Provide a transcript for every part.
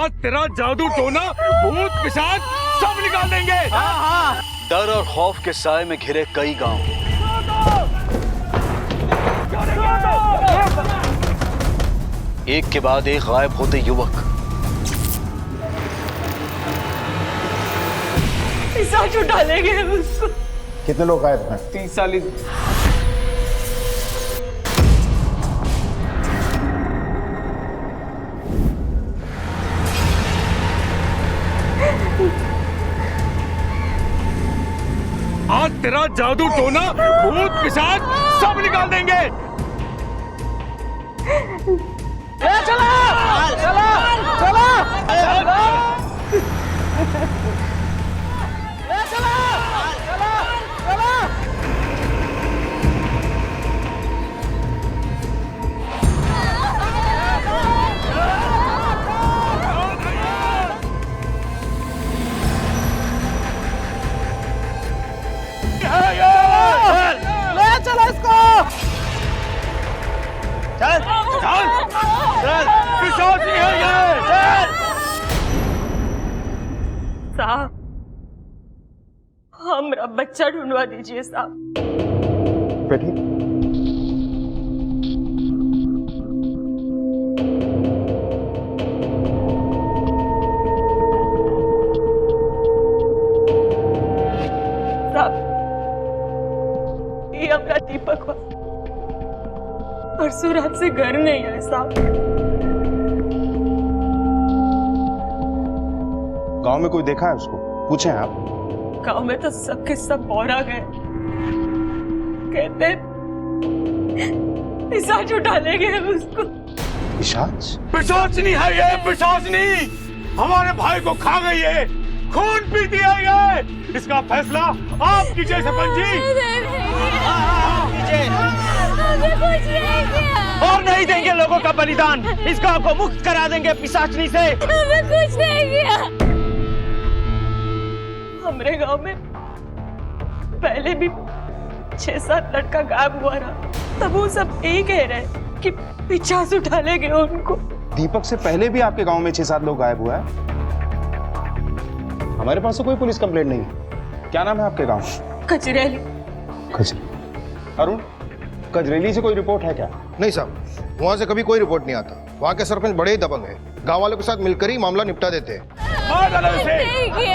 आज तेरा जादू टोना भूत पिशाच सब निकाल देंगे। डर और खौफ के साए में घिरे कई गांव, एक के बाद एक गायब होते युवक, पिशाच उठा लेंगे उसको। कितने लोग गायब हैं? 30-40। आज तेरा जादू टोना भूत पिशाच सब निकाल देंगे। चलो चलो चलो चलो इसको। चल चल चल, पिशाच नहीं है ये। चल साहब, हमारा बच्चा ढूंढवा दीजिए साहब। बेटी साहब, ये हमारा दीपक हुआ, परसों रात से घर नहीं है साहब। गांव में कोई देखा है उसको? पूछे हैं आप? गांव में तो सबके सब बौरा गए, कहते पिशाच उठा ले गए उसको। पिशाच? पिशाच नहीं है ये, पिशाच नहीं, हमारे भाई को खा गई है, खून पीती है ये। इसका फैसला आप कीजिए सरपंच जी। और नहीं देंगे लोगों का बलिदान, इस गांव को मुक्त करा देंगे पिशाचनी से। हमें कुछ नहीं किया। हमारे गांव में पहले भी 6-7 लड़का गायब हुआ रहा, तब वो सब यही कह रहे कि पिशाच उठा ले गए उनको। दीपक से पहले भी आपके गांव में 6-7 लोग गायब हुआ है। हमारे पास तो कोई पुलिस कंप्लेंट नहीं है। क्या नाम है आपके गांव? कचरेली। अरुण, कजरेली से कोई रिपोर्ट है क्या? नहीं साहब, वहाँ से कभी कोई रिपोर्ट नहीं आता। वहाँ के सरपंच बड़े ही दबंग हैं, गांव वालों के साथ मिलकर ही मामला निपटा देते हैं।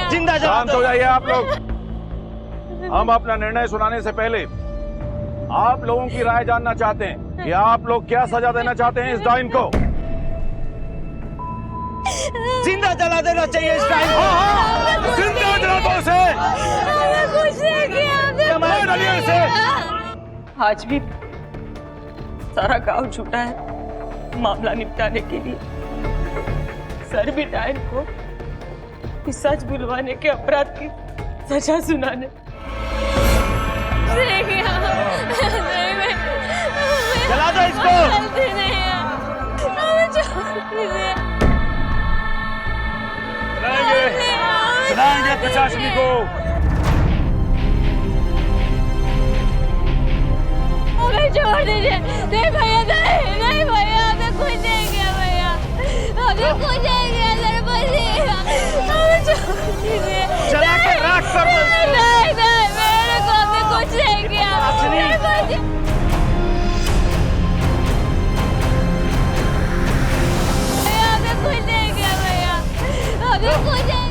जिंदा शांत हो जाइए आप लोग। हम अपना निर्णय सुनाने से पहले आप लोगों की राय जानना चाहते हैं कि आप लोग क्या सजा देना चाहते हैं इस डाइन को। जिंदा जला देना चाहिए इस टाइम को। जिंदा जला दो उसे। कुछ नहीं किया। मार डालिए उसे। आज भी सारा गांव जुटा है मामला निपटाने के लिए। सर भी डायन को पिशाच बुलवाने के अपराध की सजा सुनाने। जला दो इसको। सुनाएंगे पिशाचनी को। हमें छोड़ दीजिए। नहीं भैया, नहीं भैया, हमें कुछ नहीं किया भैया, हमें कुछ नहीं किया सरपंच जी, हमें छोड़ दीजिए। जला के राख कर दो इसको। नहीं नहीं, मेरे को हमें कुछ नहीं किया सरपंच जी। भैया हमें कुछ नहीं किया भैया, हमें कुछ नहीं।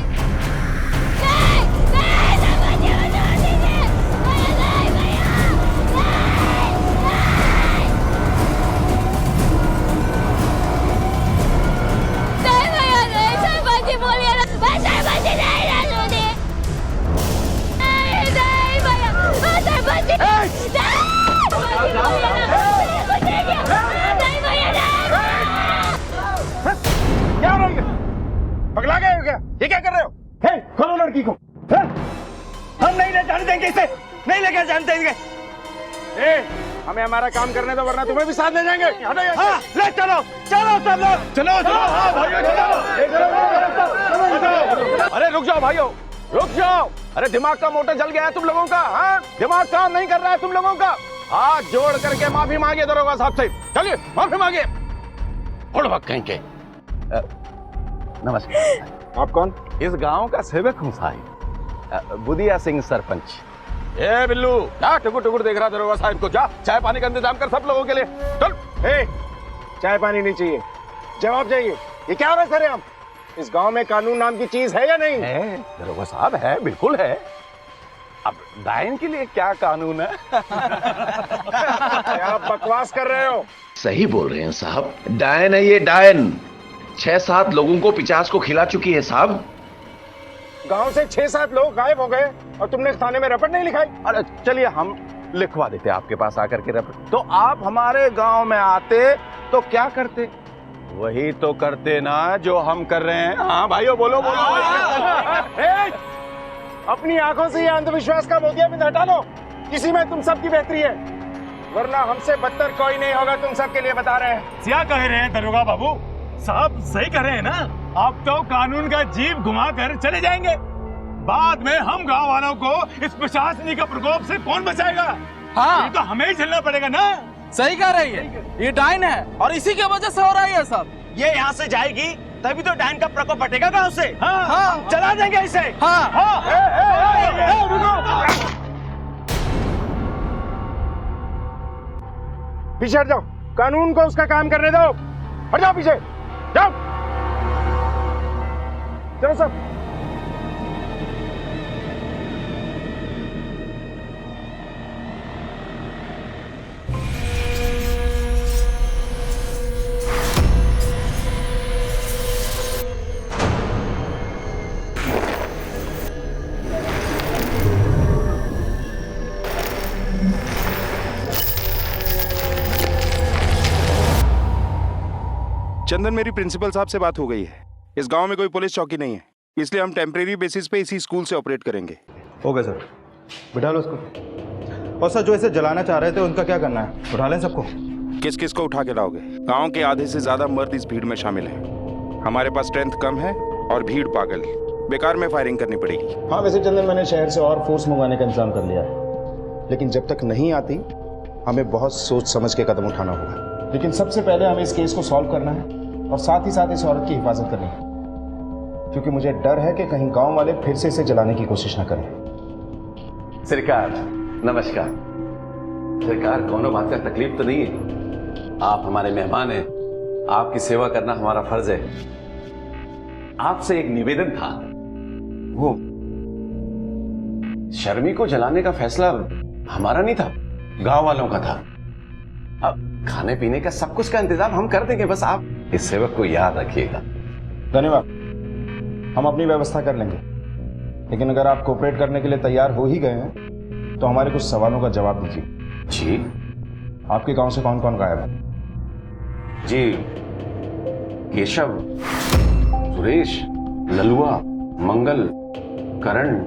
क्या हो रहा है? पगला गए हो क्या? ये क्या कर रहे हो? खोलो लड़की को। हम नहीं ले जाने देंगे इसे, नहीं लेकर जाने देंगे। हमें हमारा काम करने दो, वरना तुम्हें भी साथ ले जाएंगे। हाँ, ले चलो चलो सब लोग चलो चलो। हाँ भाइयों चलो। अरे रुक जाओ भाइयों, रुक जाओ। अरे दिमाग का मोटर जल गया है तुम लोगों का। हाँ, दिमाग काम नहीं कर रहा है तुम लोगों का। हाथ जोड़ करके माफी मांगिए दरोगा साहब से। चलिए माफी मांगिए। उड़ वक्त कहीं के। नमस्कार। आप कौन? इस गांव का सेवक हूँ साहिब, बुदिया सिंह सरपंच। ए बिल्लू, जा टुकुर टुकुर देख रहा दरोगा साहिब को, जा चाय पानी का इंतजाम कर सब लोगों के लिए, चल। ए, चाय पानी नहीं चाहिए, जवाब चाहिए। ये क्या हो रहा है सरेआम? इस गांव में कानून नाम की चीज है या नहीं? है दरोगा साहब, है, बिल्कुल है। अब डायन के लिए क्या कानून है? आप बकवास कर रहे हो। सही बोल रहे हैं साहब, डायन है ये, डायन 6-7 लोगों को 50 को खिला चुकी है साहब। गांव से 6-7 लोग गायब हो गए और तुमने थाने में रपट नहीं लिखाई? अरे चलिए हम लिखवा देते आपके पास आकर के रपट। तो आप हमारे गांव में आते तो क्या करते? वही तो करते ना जो हम कर रहे हैं। हाँ भाइयों, बोलो बोलो। अपनी आंखों से ये अंधविश्वास का मोतियाबिंद हटा लो। किसी में तुम सबकी बेहतरी है, वरना हमसे बदतर कोई नहीं होगा। तुम सबके लिए बता रहे हैं। क्या कह रहे हैं दरोगा बाबू साहब? सही कह रहे हैं ना? आप तो कानून का जीभ घुमा कर चले जाएंगे, बाद में हम गांव वालों को इस प्रशासनिक का प्रकोप से कौन बचाएगा? हाँ, ये तो हमें ही झेलना पड़ेगा ना। सही कह रही है, ये डायन है और इसी की वजह से हो रहा है सब। ये यहाँ से जाएगी तभी तो डायन का प्रकोप हटेगा गांव से। हाँ, हाँ, चला देंगे इसे। हाँ, हाँ। पीछे हट जाओ, कानून को उसका काम करने दो। हट जाओ पीछे, जाओ। चलो सब। चंदन, मेरी प्रिंसिपल साहब से बात हो गई है। इस गांव में कोई पुलिस चौकी नहीं है, इसलिए हम टेम्परेरी बेसिस पे इसी स्कूल से ऑपरेट करेंगे। ओके सर, बिठा लो उसको। और सर, जो इसे जलाना चाह रहे थे उनका क्या करना है? उठा लें सबको? किस किस को उठा के लाओगे? गांव के आधे से ज्यादा मर्द इस भीड़ में शामिल हैं। हमारे पास स्ट्रेंथ कम है और भीड़ पागल। बेकार में फायरिंग करनी पड़ेगी। हाँ वैसे चंदन, मैंने शहर से और फोर्स मंगवाने का इंतजाम कर लिया है, लेकिन जब तक नहीं आती हमें बहुत सोच समझ के कदम उठाना होगा। लेकिन सबसे पहले हमें इस केस को सॉल्व करना है और साथ ही साथ इस औरत की हिफाजत करनी है, क्योंकि मुझे डर है कि कहीं गांव वाले फिर से इसे जलाने की कोशिश न करें। सरकार नमस्कार। सरकार, कोनो बात का तकलीफ तो नहीं है? आप हमारे मेहमान हैं, आपकी सेवा करना हमारा फर्ज है। आपसे एक निवेदन था, वो शर्मी को जलाने का फैसला हमारा नहीं था, गांव वालों का था। अब खाने पीने का सब कुछ का इंतजाम हम कर देंगे, बस आप इस सेवक को याद रखिएगा। धन्यवाद, हम अपनी व्यवस्था कर लेंगे। लेकिन अगर आप कोऑपरेट करने के लिए तैयार हो ही गए हैं तो हमारे कुछ सवालों का जवाब दीजिए। जी? आपके गांव से कौन कौन गायब है? जी, केशव, सुरेश, ललुआ, मंगल, करण,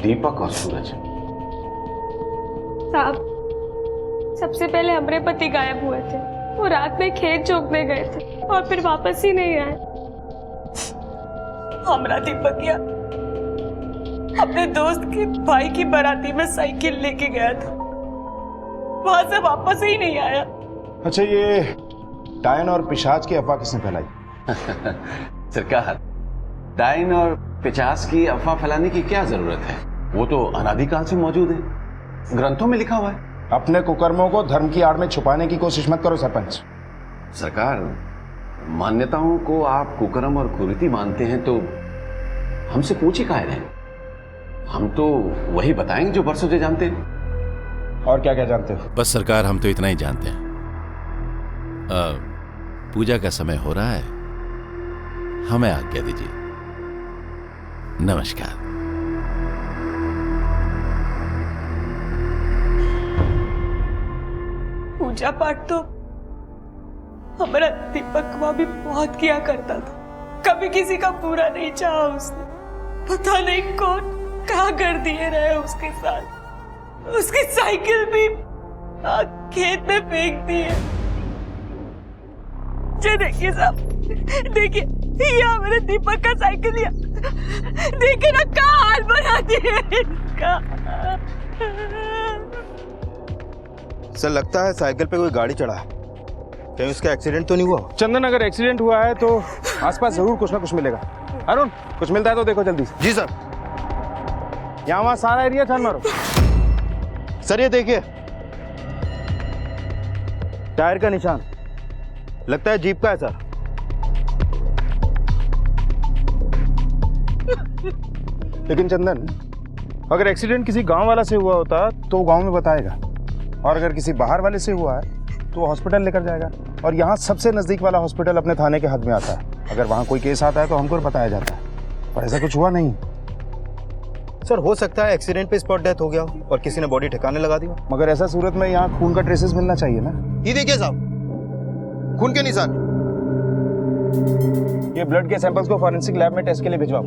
दीपक और सूरज। साहब, सबसे पहले हमारे पति गायब हुए थे। वो रात में खेत जोतने गए थे और फिर वापस ही नहीं आए। हमारा दीपकिया अपने दोस्त के भाई की बाराती में साइकिल लेके गया था, वहां से वापस ही नहीं आया। अच्छा, ये डायन और पिशाच की अफवाह किसने फैलाई? सरकार, डायन और पिशाच की अफवाह फैलाने की क्या जरूरत है? वो तो अनादिकाल से मौजूद है, ग्रंथों में लिखा हुआ है। अपने कुकर्मों को धर्म की आड़ में छुपाने की कोशिश मत करो सरपंच। सरकार, मान्यताओं को आप कुकर्म और कुरीति मानते हैं तो हमसे पूछी काहे रहे? हम तो वही बताएंगे जो बरसों से जानते हैं। और क्या क्या जानते हो? बस सरकार, हम तो इतना ही जानते हैं। पूजा का समय हो रहा है, हमें आज्ञा दीजिए। नमस्कार। पूजा पाठ तो हमारा दीपक वहां भी बहुत किया करता था, कभी किसी का बुरा नहीं चाहा उसने। पता नहीं कौन क्या कर दिए रहे उसके साथ। उसकी साइकिल भी खेत में फेंक दी है। ये देखिए साहब, देखिए ये मेरे दीपक का साइकिल, देखिए ना क्या हाल बना दिए इसका। सर, लगता है साइकिल पे कोई गाड़ी चढ़ा है। कहीं उसका एक्सीडेंट तो नहीं हुआ? चंदन, अगर एक्सीडेंट हुआ है तो आसपास जरूर कुछ ना कुछ मिलेगा। अरुण, कुछ मिलता है तो देखो जल्दी से। जी सर। यहाँ वहाँ सारा एरिया छान मारो। सर ये देखिए, टायर का निशान, लगता है जीप का है सर। लेकिन चंदन, अगर एक्सीडेंट किसी गांव वाला से हुआ होता तो गांव में बताएगा, और अगर किसी बाहर वाले से हुआ है तो हॉस्पिटल लेकर जाएगा, और यहाँ सबसे नजदीक वाला हॉस्पिटल अपने थाने के हद में आता है। अगर वहाँ कोई केस आता है तो हमको बताया जाता है, पर ऐसा कुछ हुआ नहीं। सर हो सकता है एक्सीडेंट पे स्पॉट डेथ हो गया हो और किसी ने बॉडी ठिकाने लगा दी हो। मगर ऐसा सूरत में यहाँ खून का ट्रेसेस मिलना चाहिए ना। ये देखिए साहब, खून के निशान। ये ब्लड के सैंपल्स को फॉरेंसिक लैब में टेस्ट के लिए भिजवाओ।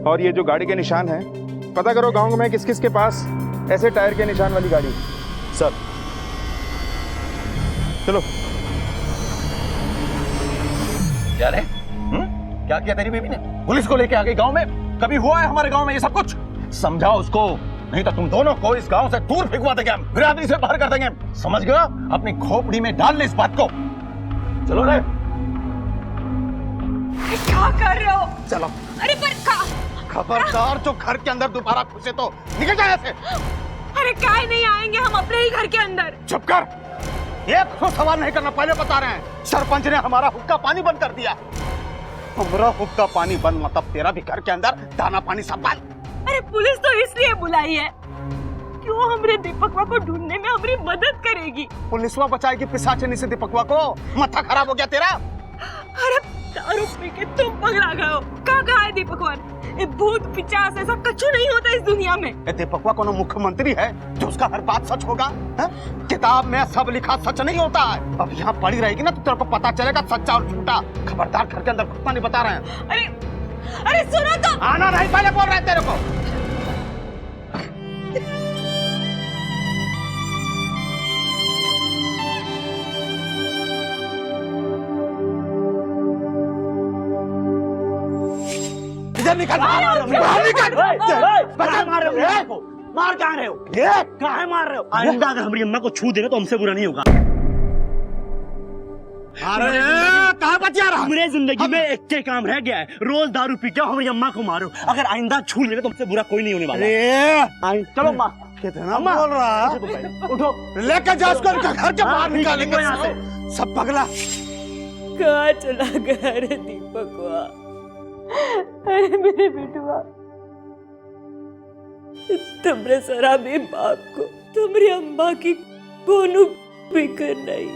और ये जो गाड़ी के निशान हैं, पता करो गांव में किस किस के पास ऐसे टायर के निशान वाली गाड़ी है। सर चलो। क्या रे? क्या किया तेरी बीवी ने? पुलिस को लेके आ गई गांव में? कभी हुआ है हमारे गांव में ये सब कुछ? समझाओ उसको, नहीं तो तुम दोनों को इस गांव से दूर फेंकवा देंगे हम, बिरादरी से बाहर कर देंगे। समझ गया? अपनी खोपड़ी में डाल ले इस बात को। चलो रे। क्या कर रहे हो? चलो। अरे पर खबरदार, जो घर के अंदर दोबारा घुसे तो निकल जाए ऐसे। अरे काहे नहीं आएंगे हम अपने ही घर के अंदर? चुप कर, एक तो सवाल नहीं करना, पहले बता रहे हैं। सरपंच ने हमारा हुक्का पानी बंद कर दिया। हमारा हुक्का पानी बंद मतलब तेरा भी घर के अंदर दाना पानी सब बंद। अरे पुलिस तो इसलिए बुलाई है क्यों हमरे दीपकवा को ढूंढने में हमारी मदद करेगी। पुलिसवा बचाएगी पिशाचनी से दीपकवा को? माथा खराब हो गया तेरा? अरे दारू पी के तुम पगला गए हो। कहाँ है दीपकवा? ये भूत पिचास ऐसा कछु नहीं होता इस दुनिया में। दीपकवा कोनो मुख्यमंत्री है जो उसका हर बात सच होगा? किताब में सब लिखा सच नहीं होता है। अब यहाँ पड़ी रहेगी ना तो तेरे को पता चलेगा सच्चा और झूठा। खबरदार, घर के अंदर घुसना नहीं, बता रहे हैं। अरे सुनो तो। आना नहीं, पहले बोल रहे हैं तेरे को। इधर निकल, बाहर निकल। मार कहाँ रहे हो? काहे मार रहे हो? आइंदा अगर हमारी अम्मा को छू देना तो हमसे बुरा नहीं होगा। अरे कहाँ बचा रहा? मेरे जिंदगी में एक के काम रह गया है, रोज दारू पी के हमारी अम्मा को मारो। अगर आइंदा छू लेना तो हमसे बुरा कोई नहीं होने वाला। चलो माँ, कितना बोल रहा है? उठो, लेकर जाओ उसको, घर के बाहर निकालेंगे यहाँ से। सब पगला। कहाँ चला गया रे दीपकवा? अरे मेरे बेटुआ, तुमरे शराबी बाप को तुम्हारी अम्मा की कोनो फिक्र नहीं।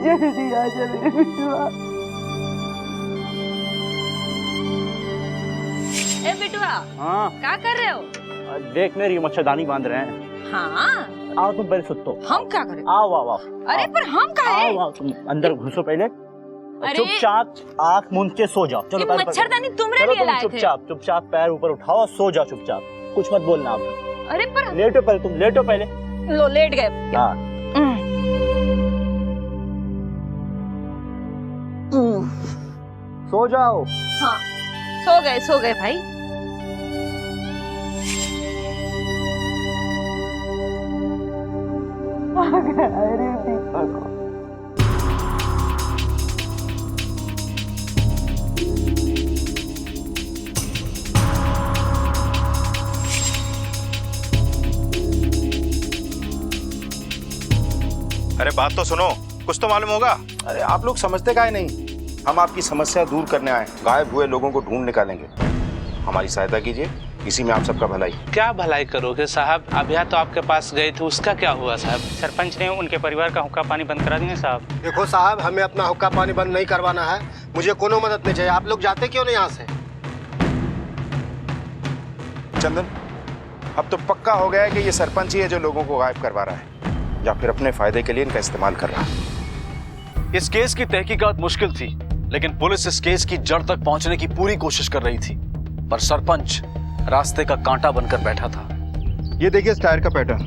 जल्दी आ जा मेरे बेटुआ। ए बेटुआ, हाँ क्या कर रहे हो? देख मेरी मच्छरदानी बांध रहे हैं। हाँ आओ तुम पहले सुतो। हम क्या करें? आओ आओ आओ। अरे पर हम कहाँ हैं? आओ तुम अंदर घुसो पहले। अरे चुपचाप आँख मूंद के सो जाओ। चलो ये मच्छरदानी तुमरे लिए लाए थे। चुपचाप पैर ऊपर उठाओ, सो जाओ चुपचाप, कुछ मत बोलना आप। अरे पर लेटो पहले, तुम लेटो पहले। लो लेट गए। हाँ सो जाओ। हाँ सो गए भाई। अरे दीपक, अरे बात तो सुनो, कुछ तो मालूम होगा। अरे आप लोग समझते काहे नहीं? हम आपकी समस्या दूर करने आए, गायब हुए लोगों को ढूंढ निकालेंगे। हमारी सहायता कीजिए, इसी में आप सबका भलाई। क्या भलाई करोगे साहब? अभी तो आपके पास गए थे, उसका क्या हुआ साहब? सरपंच ने उनके परिवार का हुक्का पानी बंद करा दिया साहब। देखो साहब, हमें अपना हुक्का पानी बंद नहीं करवाना है, मुझे कोनो मदद नहीं चाहिए। आप लोग जाते क्यों नहीं यहाँ से? चंदन, अब तो पक्का हो गया है कि ये सरपंच ही है जो लोगों को गायब करवा रहा है, या फिर अपने फायदे के लिए इनका इस्तेमाल कर रहा है। इस केस की तहकीकात मुश्किल थी, लेकिन पुलिस इस केस की जड़ तक पहुंचने की पूरी कोशिश कर रही थी, पर सरपंच रास्ते का कांटा बनकर बैठा था। ये देखिए इस टायर का पैटर्न,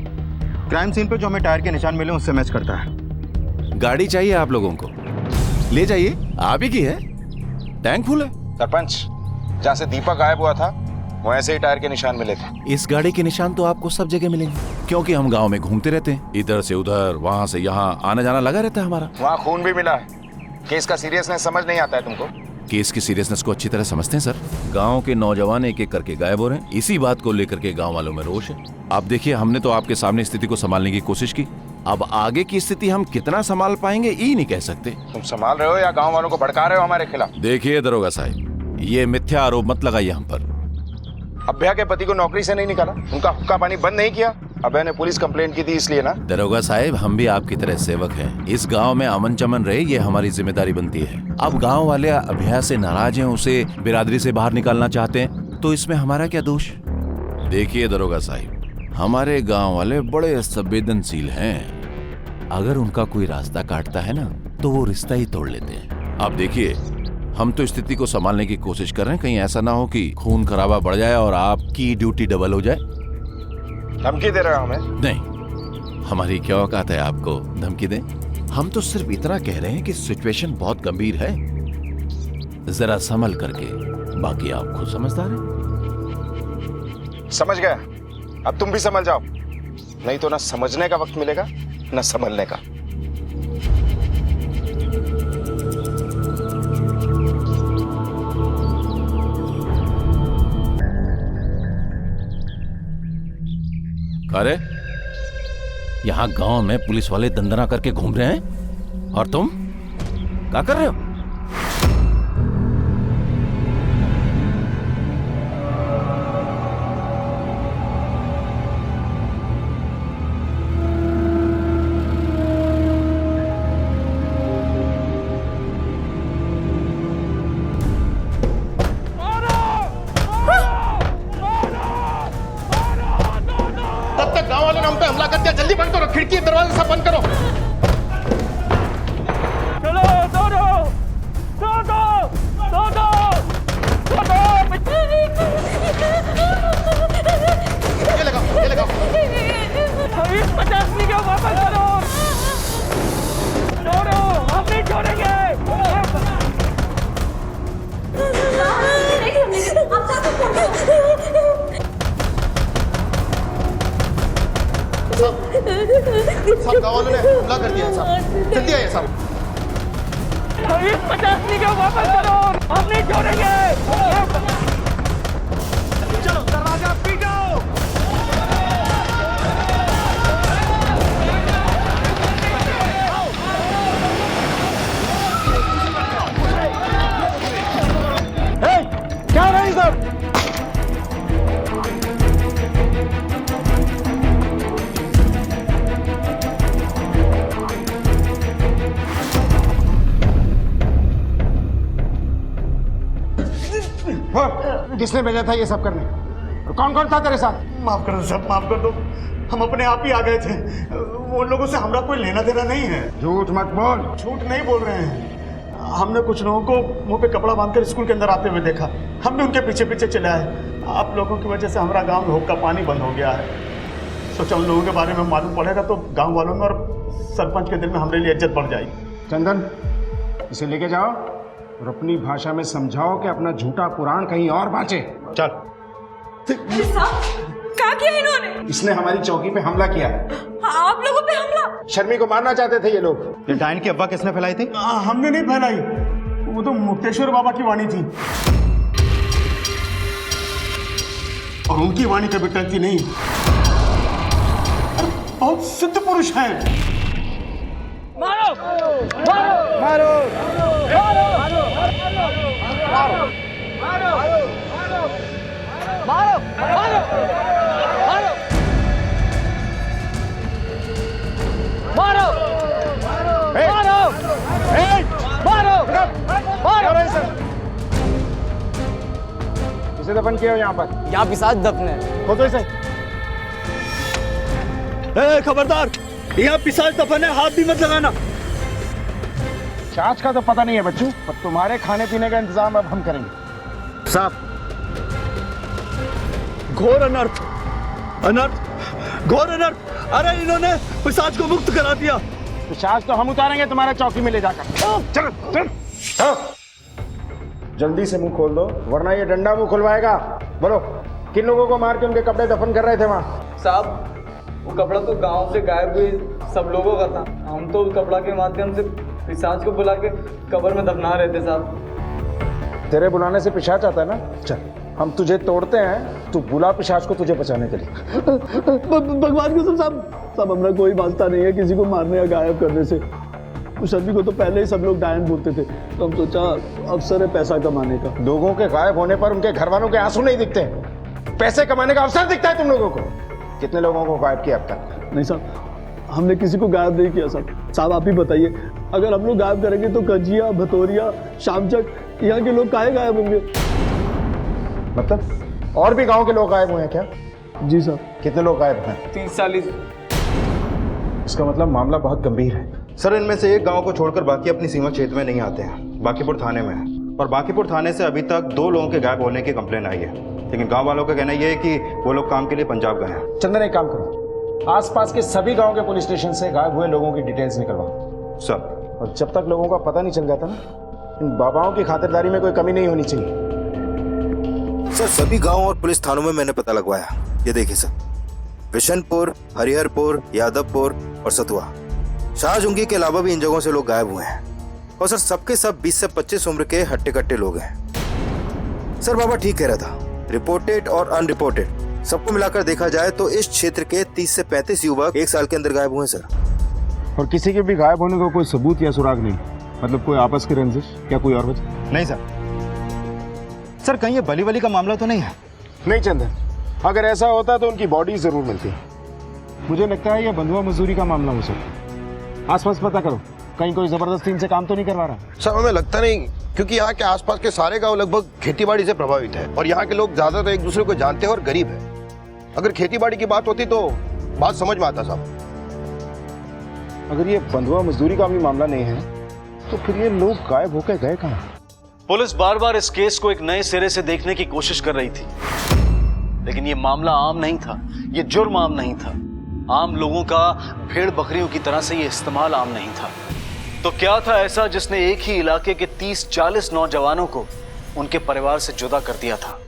क्राइम सीन पे जो हमें टायर के निशान मिले उससे मैच करता है। गाड़ी चाहिए आप लोगों को? ले जाइए, आप ही की है, टैंक फुल है। सरपंच, जहाँ से दीपक गायब हुआ था वो ऐसे ही टायर के निशान मिले थे। इस गाड़ी के निशान तो आपको सब जगह मिलेंगे। क्योंकि हम गांव में घूमते रहते हैं, इधर से उधर, वहां से यहाँ आना जाना लगा रहता है हमारा। वहाँ खून भी मिला है। केस का सीरियसनेस समझ नहीं आता है तुमको? केस की सीरियसनेस को अच्छी तरह समझते हैं सर। गांव के नौजवान एक एक करके गायब हो रहे हैं, इसी बात को लेकर के गांव वालों में रोष है। आप देखिए, हमने तो आपके सामने स्थिति को संभालने की कोशिश की, अब आगे की स्थिति हम कितना संभाल पाएंगे ये नहीं कह सकते। तुम संभाल रहे हो या गांव वालों को भड़का रहे हो हमारे खिलाफ? देखिए दरोगा साहब, ये मिथ्या आरोप मत लगाइए हम पर। अभ्या के पति को नौकरी से नहीं निकाला, उनका हुक्का पानी बंद नहीं किया। अभ्या ने पुलिस कंप्लेंट की थी इसलिए ना। दरोगा साहब, हम भी आपकी तरह सेवक हैं। इस गांव में अमन चमन रहे, ये हमारी जिम्मेदारी बनती है। अब गांव वाले अभ्या से नाराज हैं, उसे बिरादरी से बाहर निकालना चाहते हैं, तो इसमें हमारा क्या दोष? देखिए दरोगा साहब, हमारे गांव वाले बड़े संवेदनशील हैं। अगर उनका कोई रास्ता काटता है ना, तो वो रिश्ता ही तोड़ लेते हैं। अब देखिए, हम तो स्थिति को संभालने की कोशिश कर रहे हैं, कहीं ऐसा ना हो कि खून खराबा बढ़ जाए और आपकी ड्यूटी डबल हो जाए। धमकी दे रहे हो हमें? नहीं, हमारी क्या औकात है आपको धमकी दें? हम तो सिर्फ इतना कह रहे हैं कि सिचुएशन बहुत गंभीर है, जरा संभल करके, बाकी आप खुद समझदार हैं। समझ गया, अब तुम भी समझ जाओ, नहीं तो ना समझने का वक्त मिलेगा ना संभलने का। अरे यहाँ गांव में पुलिस वाले दंदना करके घूम रहे हैं और तुम क्या कर रहे हो? जल्दी बंद करो, खिड़की दरवाजे सब बंद करो। चलो दौड़ो, दौड़ो, दौड़ो, दौड़ो। ये लगाओ, ये लगाओ। 50 निकल वापस करो। दौड़ो, हम नहीं छोड़ेंगे। सब गाँव वालों ने हमला कर दिया है साहब, जल्दी आइए साहब। 50 निकल वापस करो, हम नहीं छोड़ेंगे। चलो दरवाजा पीटो। क्या रही सर? किसने भेजा था ये सब करने? और कौन कौन था तेरे साथ? माफ कर दो सब, माफ कर दो, हम अपने आप ही आ गए थे। वो लोगों से हमारा कोई लेना देना नहीं है। झूठ मत बोल। झूठ नहीं बोल रहे हैं, हमने कुछ लोगों को मुंह पे कपड़ा बांधकर स्कूल के अंदर आते हुए देखा, हम भी उनके पीछे पीछे चले आए। आप लोगों की वजह से हमारा गांव में हुक्का पानी बंद हो गया है। सोचा उन लोगों के बारे में मालूम पड़ेगा तो गांव वालों में और सरपंच के दिल में हमारे लिए इज्जत बढ़ जाएगी। चंदन, इसे लेके जाओ और अपनी भाषा में समझाओ कि अपना झूठा पुराण कहीं और बाँचे। चल। क्या किया इन्होंने? इसने हमारी चौकी पे हमला किया है। आप लोगों पे हमला? शर्मी को मारना चाहते थे ये लोग। ये डायन की अफवाह किसने फैलाई थी? हमने नहीं फैलाई, वो तो मुक्तेश्वर बाबा की वाणी थी, और उनकी वाणी कभी टलती नहीं। बहुत सिद्ध पुरुष हैं। मारो, मारो, मारो, मारो, मारो, मारो, मारो, मारो, मारो, मारो, मारो, मारो। इसे दफन किया यहाँ पर? यहाँ पिशाच दफन है। खोदो इसे। खबरदार, यहाँ पिशाच दफन है, हाथ भी मत लगाना। चाच का तो पता नहीं है बच्चों, पर तुम्हारे खाने पीने का इंतजाम अब हम करेंगे। साहब, घोर अनर्थ, अनर्थ, घोर अनर्थ। अरे इन्होंने पिशाच को मुक्त करा दिया। पिशाच तो हम उतारेंगे तुम्हारे चौकी में ले जाकर। चल चल। जल्दी से मुंह खोल दो, वरना ये डंडा मुंह खुलवाएगा। बोलो, किन लोगों को मार के उनके कपड़े दफन कर रहे थे वहां? साहब, वो कपड़ा तो गांव से गायब हुए सब लोगों का था। हम तो उस कपड़ा के माध्यम से पिशाच को बुला के कब्र में दफना रहे थे साहब। तेरे बुलाने से पिशाच आता है ना? चल हम तुझे तोड़ते हैं, तू बुला पिशाच को तुझे बचाने के लिए। भगवान की कसम साहब हमारा कोई वास्ता नहीं है किसी को मारने या गायब करने से। उस आदमी को तो पहले ही सब लोग डायन बोलते थे, तो हम सोचा अवसर है पैसा कमाने का। लोगों के गायब होने पर उनके घर वालों के आंसू नहीं दिखते, पैसे कमाने का अवसर दिखता है तुम लोगों को। कितने लोगों को गायब किया अब तक? नहीं साहब, हमने किसी को गायब नहीं किया साहब आप ही बताइए, अगर हम लोग गायब करेंगे तो कजिया, भतौरिया, शामचक, यहाँ के लोग काहे गायब होंगे? मतलब और भी गांव के लोग गायब हुए हैं क्या? जी साहब। कितने लोग गायब हैं? 30-40। इसका मतलब मामला बहुत गंभीर है। सर, इनमें से एक गांव को छोड़कर बाकी अपनी सीमा क्षेत्र में नहीं आते हैं, बांकीपुर थाने में है। और बांकीपुर थाने से अभी तक 2 लोगों के गायब होने की कंप्लेन आई है, लेकिन गांव वालों का कहना यह है कि वो लोग काम के लिए पंजाब गए हैं। चंदन, एक काम करो, आसपास के सभी गांव के पुलिस स्टेशन से गायब हुए लोगों की डिटेल्स निकलवाओ। सर। और जब तक लोगों का पता नहीं चल जाता ना, इन बाबाओं की खातिरदारी में कोई कमी नहीं होनी चाहिए। सर, सभी गांव और पुलिस थानों में मैंने पता लगवाया। ये देखिए सर, बिशनपुर, हरिहरपुर, यादवपुर और सतुआ, शाहजूंगी के अलावा भी इन जगहों से लोग गायब हुए हैं। और सर, सबके सब 20 से 25 उम्र के हट्टे कट्टे लोग हैं। सर, बाबा ठीक कह रहा था, रिपोर्टेड और अनरिपोर्टेड सबको मिलाकर देखा जाए तो इस क्षेत्र के 30 से 35 युवक 1 साल के अंदर गायब हुए सर। और किसी के भी गायब होने का कोई सबूत या सुराग नहीं? मतलब कोई आपस की रंजिश या कोई और वजह? नहीं सर। सर, कहीं ये बली वली का मामला तो नहीं है? नहीं चंदन, अगर ऐसा होता तो उनकी बॉडी जरूर मिलती। मुझे लगता है यह बंधुआ मजदूरी का मामला हो सकता। आसपास पता करो, कहीं कोई जबरदस्ती इनसे काम तो नहीं करवा रहा? सर, हमें लगता नहीं, क्योंकि यहाँ के आसपास के सारे गांव लगभग खेतीबाड़ी से प्रभावित है और यहाँ के लोग ज्यादातर एक दूसरे को जानते हैं और गरीब है। अगर खेतीबाड़ी की बात होती तो बात समझ में आता साहब। अगर ये बंधुआ मजदूरी का भी मामला नहीं है तो फिर ये लोग गायब होकर गए कहाँ? पुलिस बार बार इस केस को एक नए सिरे से देखने की कोशिश कर रही थी, लेकिन ये मामला आम नहीं था, ये जुर्म आम नहीं था। आम लोगों का भेड़ बकरियों की तरह से ये इस्तेमाल आम नहीं था। तो क्या था ऐसा जिसने एक ही इलाके के 30-40 नौजवानों को उनके परिवार से जुदा कर दिया था?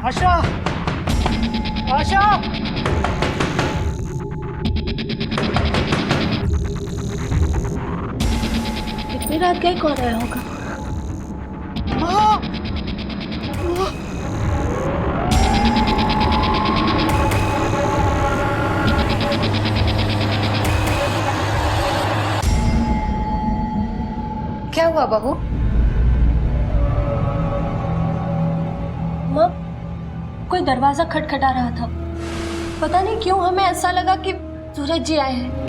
आशा, आशा, इतनी रात गए कौन आया होगा? क्या हुआ बहू? माँ, कोई दरवाजा खटखटा रहा था। पता नहीं क्यों हमें ऐसा लगा कि सूरज जी आए हैं।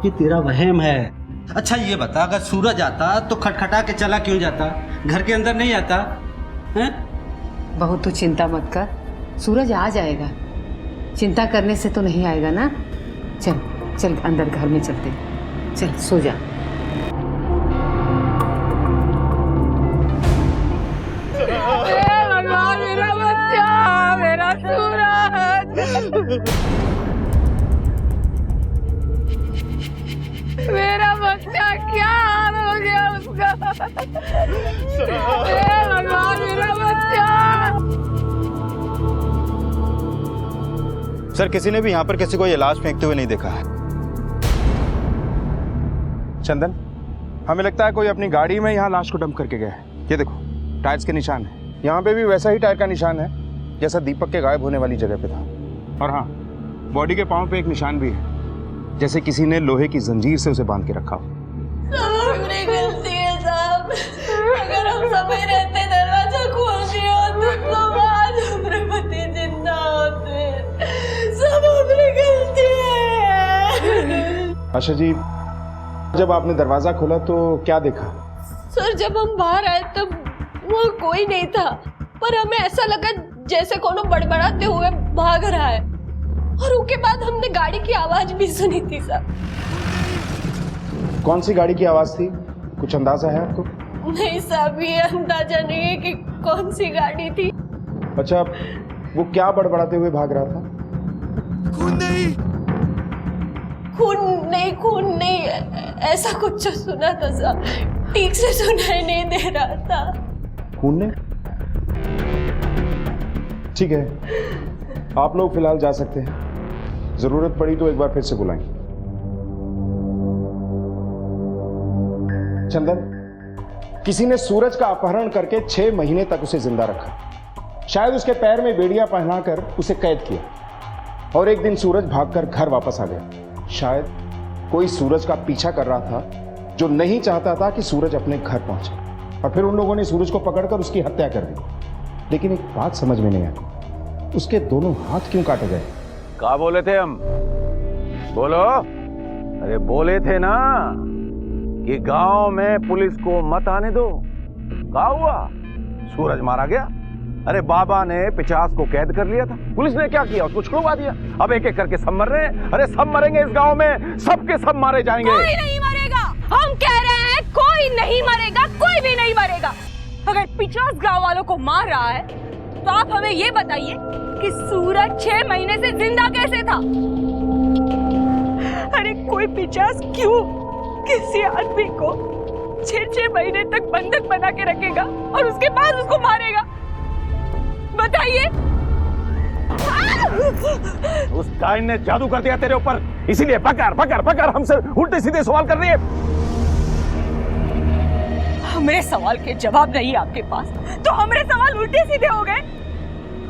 ये तेरा वहम है। अच्छा ये बता, अगर सूरज आता तो खटखटा के चला क्यों जाता? घर के अंदर नहीं आता हैं? बहू तू चिंता मत कर, सूरज आ जाएगा। चिंता करने से तो नहीं आएगा ना। चल चल अंदर घर में चलते, चल सो जा। भगवान, मेरा बच्चा, मेरा सूरज, मेरा बच्चा, क्या हाल हो गया उसका? भगवान, मेरा बच्चा। सर, किसी ने भी यहाँ पर किसी को ये लाश फेंकते हुए नहीं देखा है। चंदन, हमें लगता है कोई अपनी गाड़ी में यहाँ लाश को डंप करके गया है। ये देखो, टायर्स के निशान है। यहाँ पे भी वैसा ही टायर का निशान है जैसा दीपक के गायब होने वाली जगह पे था। और हाँ, बॉडी के पांव पे एक निशान भी है, जैसे किसी ने लोहे की जंजीर से उसे बांध के रखा हो। सब हमारी गलती है साहब। अगर हम समय रहते दरवाजा खोल दिया होते तो आज हमारे पति जिंदा होते। सब हमारी गलती है। आशा जी, जब आपने दरवाजा खोला तो क्या देखा? सर, जब हम बाहर आए तब वहाँ कोई नहीं था, पर हमें ऐसा लगा जैसे कोनो बड़बड़ाते हुए भाग रहा है। और उसके बाद हमने गाड़ी की आवाज भी सुनी थी सर। कौन सी गाड़ी की आवाज थी? कुछ अंदाजा है आपको? नहीं साहब, ये अंदाजा नहीं है कि कौन सी गाड़ी थी। अच्छा, वो क्या बड़बड़ाते हुए भाग रहा था? खून नहीं, ऐसा कुछ जो सुना था साहब, ठीक से सुनाई नहीं दे रहा था। खून ने? ठीक है, आप लोग फिलहाल जा सकते हैं। जरूरत पड़ी तो एक बार फिर से बुलाएंगे। चंदन, किसी ने सूरज का अपहरण करके 6 महीने तक उसे जिंदा रखा। शायद उसके पैर में बेड़ियां पहनाकर उसे कैद किया और एक दिन सूरज भागकर घर वापस आ गया। शायद कोई सूरज का पीछा कर रहा था जो नहीं चाहता था कि सूरज अपने घर पहुंचे, और फिर उन लोगों ने सूरज को पकड़कर उसकी हत्या कर दी। लेकिन एक बात समझ में नहीं आई, उसके दोनों हाथ क्यों काटे गए? कहा बोले थे हम? बोलो। अरे बोले थे ना कि गांव में पुलिस को मत आने दो। क्या हुआ? सूरज मारा गया। अरे बाबा ने 50 को कैद कर लिया था, पुलिस ने क्या किया? उसको छुड़वा दिया। अब एक एक करके सब मर रहे हैं। अरे सब मरेंगे इस गांव में, सबके सब मारे जाएंगे। कोई नहीं मरेगा, हम कह रहे हैं कोई नहीं मरेगा, कोई भी नहीं मरेगा। अगर 50 गांव वालों को मार रहा है तो आप हमें ये बताइए कि सूरज 6 महीने से जिंदा कैसे था? अरे कोई 50 क्यों किसी आदमी को 6 महीने तक बंधक बना के रखेगा और उसके बाद उसको मारेगा? बताइए। उस डायन ने जादू कर दिया तेरे ऊपर, इसीलिए पकड़ हमसे उल्टे सीधे सवाल कर रही है। हमारे सवाल के जवाब नहीं आपके पास तो हमारे सवाल उल्टे सीधे हो गए।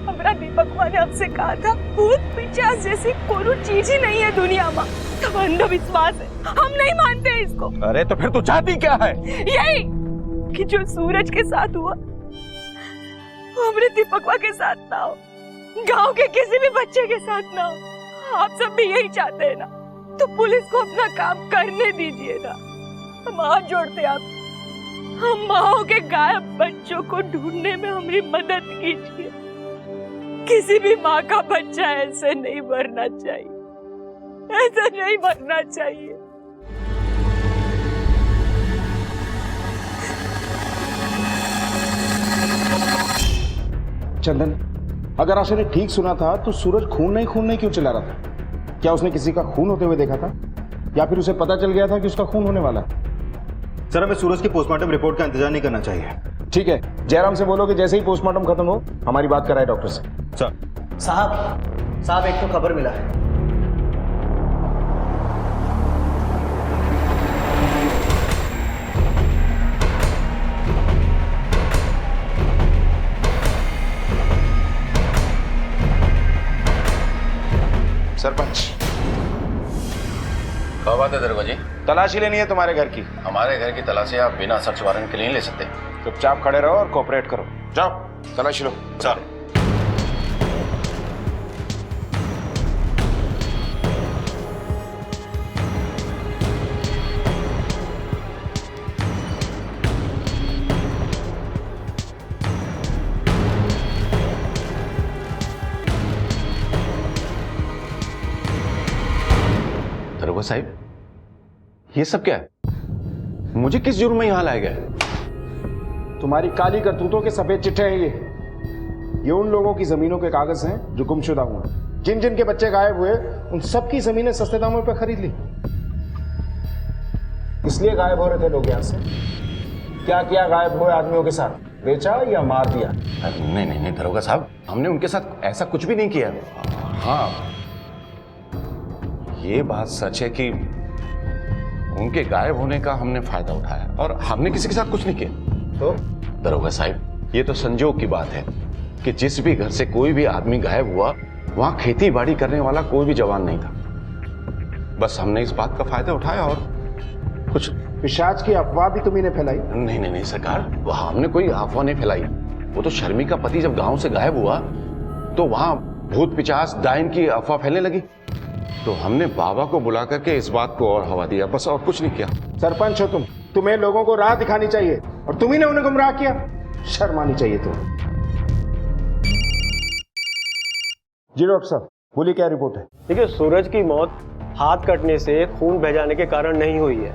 हमारा दीपक ने हमसे कहा था भूत पिशाच जैसी कोई चीज ही नहीं है दुनिया में, सब अंधविश्वास है, हम नहीं मानते इसको। अरे तो फिर तू चाहती क्या है? यही कि जो सूरज के साथ हुआ वो हमारे दीपकवा के साथ ना हो, गांव के किसी भी बच्चे के साथ ना हो। आप सब भी यही चाहते हैं ना, तो पुलिस को अपना काम करने दीजिए ना। हम हाथ जोड़ते आप, हम माओ के गायब बच्चों को ढूंढने में हमारी मदद कीजिए। किसी भी माँ का बच्चा ऐसे नहीं मरना चाहिए, ऐसा नहीं मरना चाहिए। चंदन, अगर आशा ने ठीक सुना था तो सूरज खून नहीं क्यों चिल्ला रहा था? क्या उसने किसी का खून होते हुए देखा था, या फिर उसे पता चल गया था कि उसका खून होने वाला है? सर, हमें सूरज की पोस्टमार्टम रिपोर्ट का इंतजार नहीं करना चाहिए। ठीक है, जयराम से बोलो कि जैसे ही पोस्टमार्टम खत्म हो हमारी बात कराए डॉक्टर से। सर। साहब एक तो खबर मिला है। सरपंच, क्या बात है दरोगा जी? तलाशी लेनी है तुम्हारे घर की। हमारे घर की तलाशी आप बिना सर्च वारंट के लिए नहीं ले सकते। चुपचाप खड़े रहो और कोऑपरेट करो। जाओ तलाशी लो। सर। दरोगा साहब, ये सब क्या है? मुझे किस जुर्म में यहां लाया गया है? तुम्हारी काली करतूतों के सफेद चिट्ठे हैं ये उन लोगों की जमीनों के कागज हैं जो गुमशुदा हुए। जिन जिन के बच्चे गायब हुए उन सबकी जमीनें सस्ते दामों पर खरीद ली, इसलिए गायब हो रहे थे लोग यहाँ से। क्या किया गायब हुए आदमियों के साथ? बेचा या मार दिया? नहीं दरोगा साहब, हमने उनके साथ ऐसा कुछ भी नहीं किया। हाँ, ये बात सच है कि उनके गायब होने का हमने फायदा उठाया और हमने किसी के साथ कुछ नहीं किया। तो दरोगा साहब, ये तो संजोग की बात है कि जिस भी घर से कोई भी आदमी गायब हुआ वहां खेती बाड़ी करने वाला कोई भी जवान नहीं था। बस हमने इस बात का फायदा उठाया और कुछ। पिशाच की अफवाह भी तुम्ही ने फैलाई? नहीं सरकार, वहां हमने कोई अफवाह नहीं फैलाई। वो तो शर्मी का पति जब गांव से गायब हुआ तो वहां भूत पिशाच डायन की अफवाह फैलने लगी, तो हमने बाबा को बुला करके इस बात को और हवा दिया, बस और कुछ नहीं किया। सरपंच हो तुम, तुम्हें लोगों को राह दिखानी चाहिए और तुम्ही ने उन्हें गुमराह किया। शर्म आनी चाहिए तुम्हें। जी डॉक्टर साहब, बोलिए क्या रिपोर्ट है? देखिए, सूरज की मौत हाथ कटने से खून बह जाने के कारण नहीं हुई है।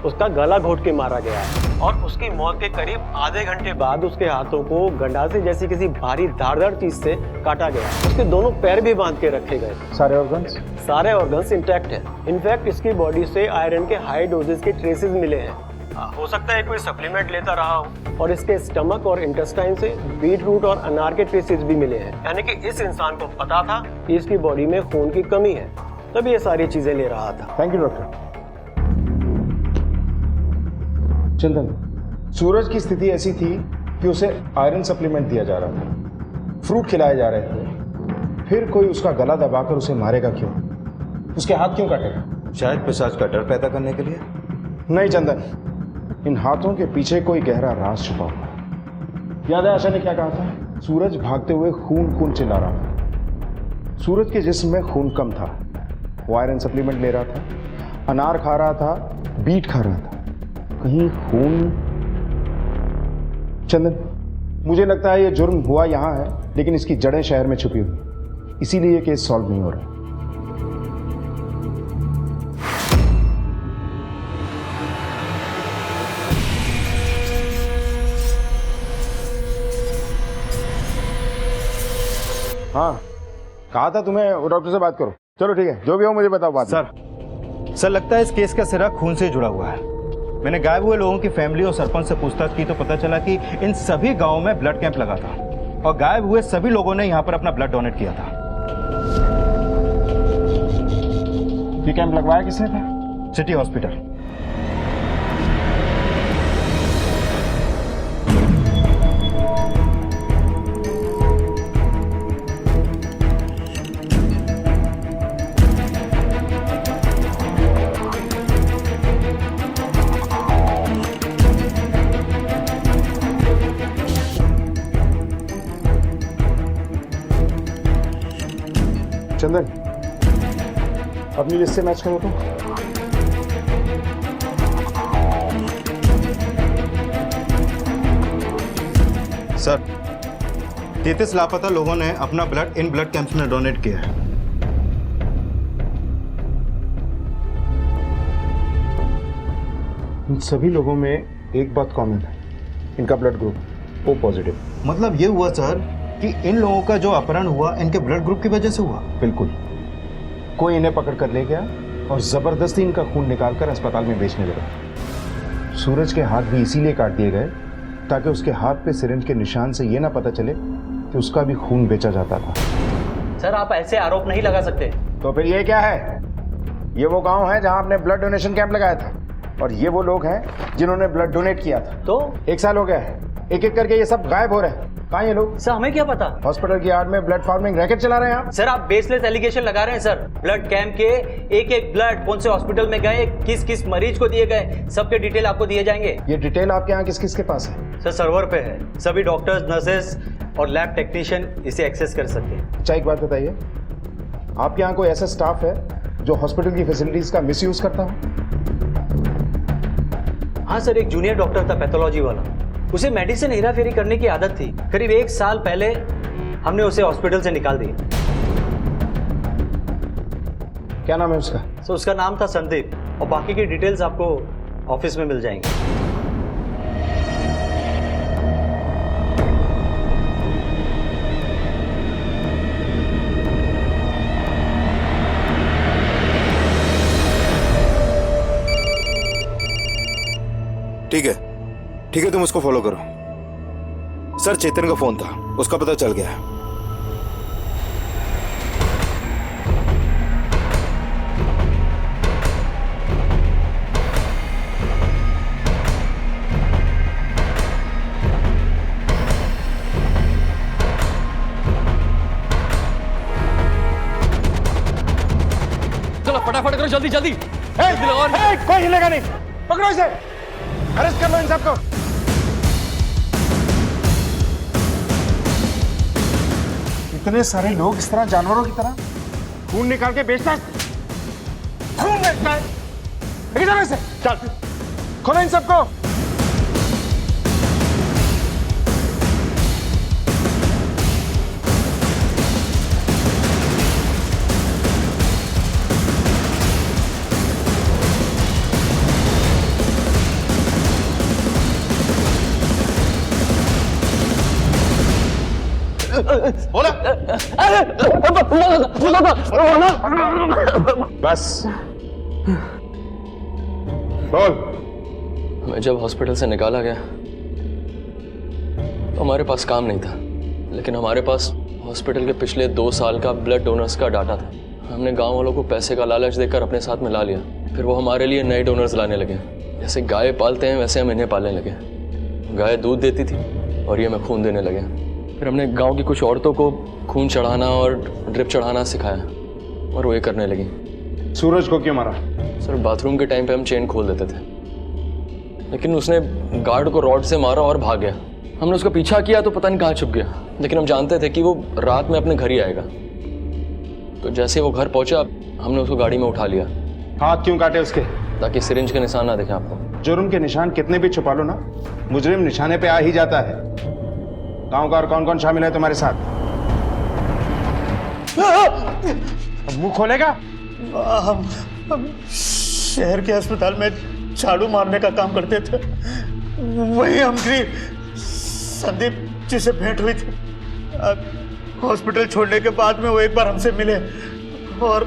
उसका गला घोट के मारा गया है और उसकी मौत के करीब आधे घंटे बाद उसके हाथों को गंडासे जैसी किसी भारी धारदार चीज से काटा गया। उसके दोनों पैर भी बांध के रखे गए। सारे ऑर्गन्स इंटैक्ट है। इनफैक्ट इसकी बॉडी से आयरन के हाई डोजेस के ट्रेसेस मिले हैं। हो सकता है कोई सप्लीमेंट लेता रहा हो। और इसके स्टमक और इंटेस्टाइन से बीट रूट और अनार के ट्रेसेस भी मिले हैं, यानी कि इस इंसान को पता था कि इसकी बॉडी में खून की कमी है, तभी ये सारी चीजें ले रहा था। Thank you doctor. Chandan, Suraj की स्थिति ऐसी थी कि उसे आयरन सप्लीमेंट दिया जा रहा था, फ्रूट खिलाए जा रहे थे, फिर कोई उसका गला दबाकर उसे मारेगा क्यों? उसके हाथ क्यों काटेगा? शायद पिशाच का डर पैदा करने के लिए। नहीं चंदन, इन हाथों के पीछे कोई गहरा राज छुपा हुआ है। याद है आशा ने क्या कहा था? सूरज भागते हुए खून खून चिल्ला रहा था। सूरज के जिस्म में खून कम था, वो आयरन सप्लीमेंट ले रहा था, अनार खा रहा था, बीट खा रहा था, कहीं खून। चंदन, मुझे लगता है ये जुर्म हुआ यहां है, लेकिन इसकी जड़ें शहर में छुपी हुई, इसीलिए ये केस सॉल्व नहीं हो रहा। हाँ, कहा था तुम्हें वो डॉक्टर से बात करो। चलो ठीक है, जो भी हो मुझे बताओ बात। सर लगता है इस केस का सिरा खून से जुड़ा हुआ है। मैंने गायब हुए लोगों की फैमिली और सरपंच से पूछताछ की तो पता चला कि इन सभी गांवों में ब्लड कैंप लगा था और गायब हुए सभी लोगों ने यहां पर अपना ब्लड डोनेट किया था। ये कैंप लगवाया किसने था? City hospital. चंदन, अपनी लिस्ट से मैच करो तो। सर, 33 लापता लोगों ने अपना ब्लड इन ब्लड कैंप्स में डोनेट किया है। इन सभी लोगों में एक बात कॉमन है, इनका ब्लड ग्रुप O पॉजिटिव। मतलब ये हुआ सर कि इन लोगों का जो अपहरण हुआ इनके ब्लड ग्रुप की वजह से हुआ। बिल्कुल, कोई इन्हें पकड़ कर ले गया और जबरदस्ती इनका खून निकालकर अस्पताल में बेचने लगा। सूरज के हाथ भी इसीलिए काट दिए गए ताकि उसके हाथ पे सिरिंज के निशान से ये ना पता चले कि उसका भी खून बेचा जाता था। सर, आप ऐसे आरोप नहीं लगा सकते। तो फिर ये क्या है? ये वो गांव है जहां आपने ब्लड डोनेशन कैंप लगाया था और ये वो लोग हैं जिन्होंने ब्लड डोनेट किया था। तो 1 साल हो गया है, एक एक करके ये सब गायब हो रहे हैं। कहाँ ये लोग? सर, हमें क्या पता? हॉस्पिटल की यार्ड में ब्लड फार्मिंग रैकेट चला रहे हैं आप। सर, आप बेसलेस एलिगेशन लगा रहे हैं सर। ब्लड कैंप के एक एक ब्लड कौन से हॉस्पिटल में गए, किस किस मरीज को दिए गए, सबके डिटेल आपको दिए जाएंगे। ये डिटेल आपके यहाँ किस किस के पास है? सर, सर्वर पे है। सभी डॉक्टर्स, नर्सेस और लैब टेक्नीशियन इसे एक्सेस कर सकते हैं। अच्छा, एक बात बताइए, आपके यहाँ कोई ऐसा स्टाफ है जो हॉस्पिटल की फैसिलिटीज का मिसयूज करता हो? हाँ सर, एक जूनियर डॉक्टर था पैथोलॉजी वाला, उसे मेडिसिन हेराफेरी करने की आदत थी। करीब 1 साल पहले हमने उसे हॉस्पिटल से निकाल दिया। क्या नाम है उसका? सर, उसका नाम था संदीप और बाकी की डिटेल्स आपको ऑफिस में मिल जाएंगी। ठीक है, तुम उसको फॉलो करो। सर, चेतन का फोन था, उसका पता चल गया है। चलो फटाफट करो, जल्दी जल्दी। कोई हिलेगा नहीं, पकड़ो इसे, अरेस्ट कर लो इन सबको। इतने सारे लोग इस तरह जानवरों की तरह खून निकाल के बेचता है, खून बेचता है। लेके जाओ इसे, चल खोलो इन सबको। बोला। बस बोल। मैं जब हॉस्पिटल से निकाला गया तो हमारे पास काम नहीं था, लेकिन हमारे पास हॉस्पिटल के पिछले 2 साल का ब्लड डोनर्स का डाटा था। हमने गांव वालों को पैसे का लालच देकर अपने साथ में ला लिया। फिर वो हमारे लिए नए डोनर्स लाने लगे। जैसे गाय पालते हैं वैसे हम इन्हें पालने लगे। गाय दूध देती थी और ये मैं खून देने लगे। फिर हमने गांव की कुछ औरतों को खून चढ़ाना और ड्रिप चढ़ाना सिखाया और वो ये करने लगी। सूरज को क्यों मारा? सर बाथरूम के टाइम पे हम चेन खोल देते थे, लेकिन उसने गार्ड को रॉड से मारा और भाग गया। हमने उसका पीछा किया तो पता नहीं कहाँ छुप गया, लेकिन हम जानते थे कि वो रात में अपने घर ही आएगा। तो जैसे वो घर पहुंचा हमने उसको गाड़ी में उठा लिया। हाथ क्यों काटे उसके? ताकि सिरिंज के निशान ना दिखे आपको। जुर्म के निशान कितने भी छुपा लो ना, मुजरिम निशाने पे आ ही जाता है। गांव का और कौन कौन शामिल है तुम्हारे साथ? मुंह खोलेगा? हम शहर के अस्पताल में झाड़ू मारने का काम करते थे। वही हमकी संदीप जी से भेंट हुई थी। हॉस्पिटल छोड़ने के बाद में वो एक बार हमसे मिले और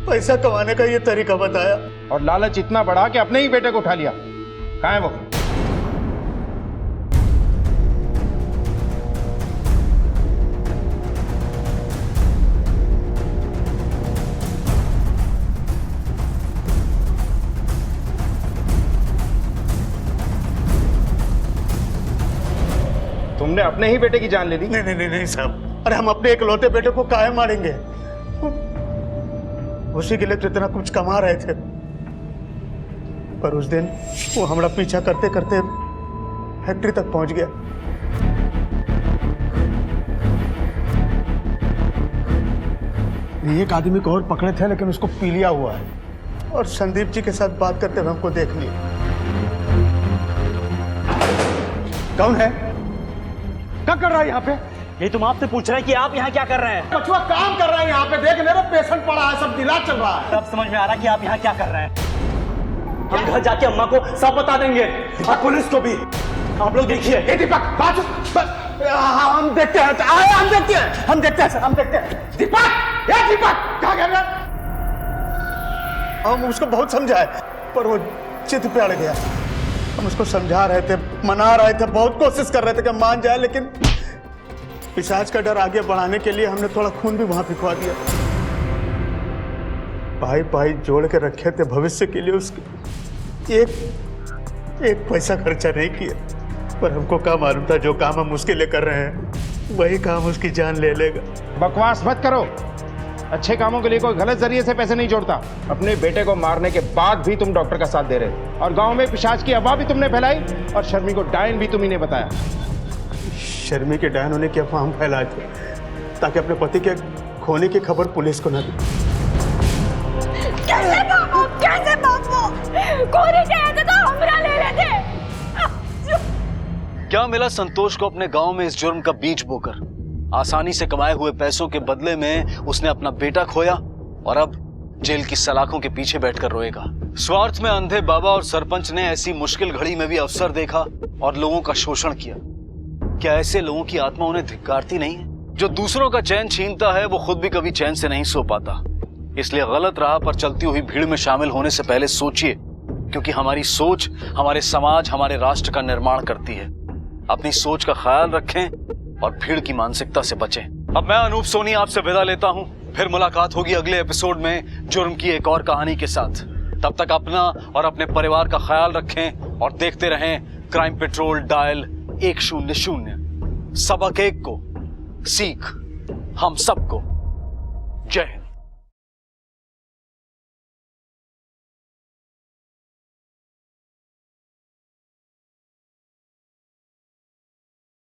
पैसा कमाने का ये तरीका बताया। और लालच इतना बड़ा कि अपने ही बेटे को उठा लिया। कहाँ है वो? तुमने अपने ही बेटे की जान ले ली? नहीं साहब, अरे हम अपने इकलौते बेटे को काहे मारेंगे? उसी के लिए तो इतना कुछ कमा रहे थे, पर उस दिन वो हमारा पीछा करते करते फैक्ट्री तक पहुंच गया। एक आदमी को और पकड़े थे, लेकिन उसको पी लिया हुआ है। और संदीप जी के साथ बात करते हुए हमको देख लिया। कौन है? क्या कर रहा है यहाँ पे? ये तुम आपसे पूछ रहे हैं कि आप यहाँ क्या कर रहे हैं? बचवा काम कर रहा है यहाँ पे। देख मेरा पेशेंट पड़ा है, सब इलाज चल रहा है। तब समझ में आ रहा कि आप यहाँ क्या कर रहे हैं। हम घर जाके अम्मा को सब बता देंगे और पुलिस को भी। आप लोग देखिए। हम देखते हैं सर, हम देखते हैं। दीपक क्या कर रहा है? हम उसको बहुत समझाए, पर वो चित पे अड़ गया। हम उसको समझा रहे थे, मना रहे थे, बहुत कोशिश कर रहे थे कि मान जाए, लेकिन पिशाच का डर आगे बढ़ाने के लिए हमने थोड़ा खून भी वहां फिकवा दिया। भाई जोड़ के रखे थे भविष्य के लिए। उसके एक पैसा खर्चा नहीं किया, पर हमको क्या मालूम था जो काम हम उसके लिए कर रहे हैं वही काम उसकी जान ले लेगा। बकवास मत करो। अच्छे कामों के लिए कोई गलत जरिए से पैसे नहीं जोड़ता। अपने बेटे को मारने के बाद भी तुम डॉक्टर का साथ दे रहे, और गांव में पिशाच की अफवाह भी तुमने फैलाई, और शर्मी को डायन भी तुम्ही ने बताया। शर्मी के डायन होने की अफवाह हम फैलाए थे ताकि अपने पति के खोने की खबर पुलिस को न दी। कैसे बाबू? कोने चाहिए तो हमरा ले रहे थे। क्या मिला संतोष को अपने गांव में इस जुर्म का बीज बोकर? आसानी से कमाए हुए पैसों के बदले में उसने अपना बेटा खोया और अब जेल की सलाखों के पीछे बैठकर रोएगा। स्वार्थ में अंधे बाबा और सरपंच ने ऐसी मुश्किल घड़ी में भी अवसर देखा और लोगों का शोषण किया। क्या ऐसे लोगों की आत्मा उन्हें धिक्कारती नहीं है? जो दूसरों का चैन छीनता है वो खुद भी कभी चैन से नहीं सो पाता। इसलिए गलत राह पर चलती हुई भीड़ में शामिल होने से पहले सोचिए, क्योंकि हमारी सोच हमारे समाज, हमारे राष्ट्र का निर्माण करती है। अपनी सोच का ख्याल रखें और भीड़ की मानसिकता से बचें। अब मैं अनूप सोनी आपसे विदा लेता हूं। फिर मुलाकात होगी अगले एपिसोड में जुर्म की एक और कहानी के साथ। तब तक अपना और अपने परिवार का ख्याल रखें और देखते रहें क्राइम पेट्रोल डायल 100। सबक एक को सीख हम सबको। जय हिंद।